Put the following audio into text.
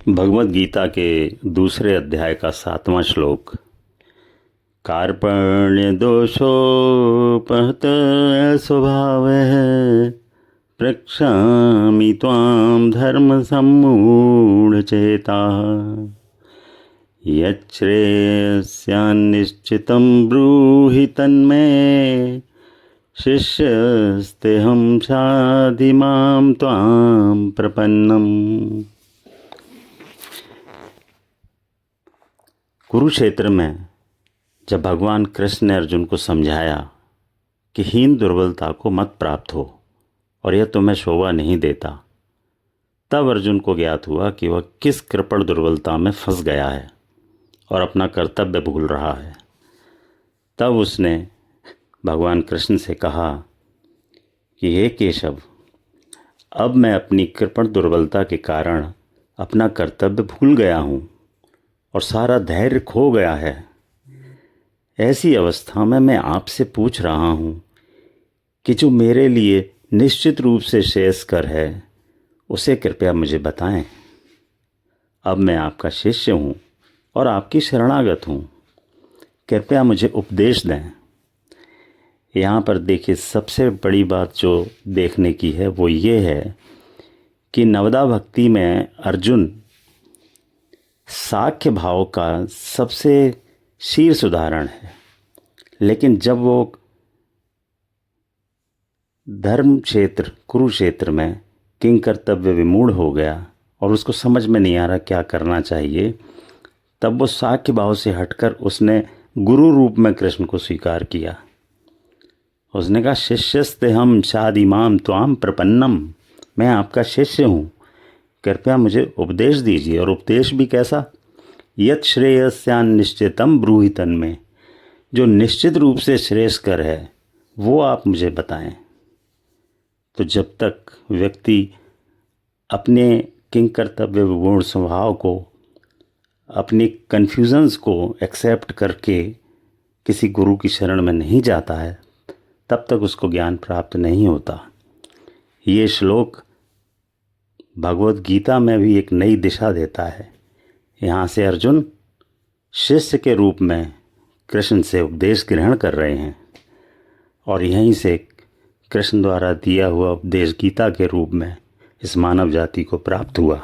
भगवद गीता के दूसरे अध्याय का 7वां श्लोक। कार्पण्य दोषोपहत स्वभाव प्रक्षामि त्वां धर्म सम्मूढ़ चेता यच्छ्रेयस्यान्निश्चितं ब्रूहि तन्मे शिष्यस्तेऽहं शाधि मां त्वां प्रपन्नम्। कुरुक्षेत्र में जब भगवान कृष्ण ने अर्जुन को समझाया कि हीन दुर्बलता को मत प्राप्त हो और यह तुम्हें शोभा नहीं देता, तब अर्जुन को ज्ञात हुआ कि वह किस कृपण दुर्बलता में फंस गया है और अपना कर्तव्य भूल रहा है। तब उसने भगवान कृष्ण से कहा कि हे केशव, अब मैं अपनी कृपण दुर्बलता के कारण अपना कर्तव्य भूल गया हूँ और सारा धैर्य खो गया है। ऐसी अवस्था में मैं आपसे पूछ रहा हूँ कि जो मेरे लिए निश्चित रूप से श्रेयस्कर है उसे कृपया मुझे बताएं। अब मैं आपका शिष्य हूँ और आपकी शरणागत हूँ, कृपया मुझे उपदेश दें। यहाँ पर देखिए, सबसे बड़ी बात जो देखने की है वो ये है कि नवदा भक्ति में अर्जुन साख्य भाव का सबसे शीर्ष उदाहरण है, लेकिन जब वो धर्म क्षेत्र कुरुक्षेत्र में किंग कर्तव्य विमूढ़ हो गया और उसको समझ में नहीं आ रहा क्या करना चाहिए, तब वो साख्य भाव से हटकर उसने गुरु रूप में कृष्ण को स्वीकार किया। उसने कहा, शिष्यस्तेहं शाधिमां त्वां प्रपन्नम, मैं आपका शिष्य हूँ, कृपया मुझे उपदेश दीजिए। और उपदेश भी कैसा? यत् श्रेयस्यान्निश्चितं ब्रूहि तन्मे, जो निश्चित रूप से श्रेयस्कर है वो आप मुझे बताएं। तो जब तक व्यक्ति अपने किंग कर्तव्य विमूढ़ स्वभाव को, अपनी कन्फ्यूजन्स को एक्सेप्ट करके किसी गुरु की शरण में नहीं जाता है, तब तक उसको ज्ञान प्राप्त नहीं होता। ये श्लोक भगवद गीता में भी एक नई दिशा देता है। यहाँ से अर्जुन शिष्य के रूप में कृष्ण से उपदेश ग्रहण कर रहे हैं और यहीं से कृष्ण द्वारा दिया हुआ उपदेश गीता के रूप में इस मानव जाति को प्राप्त हुआ।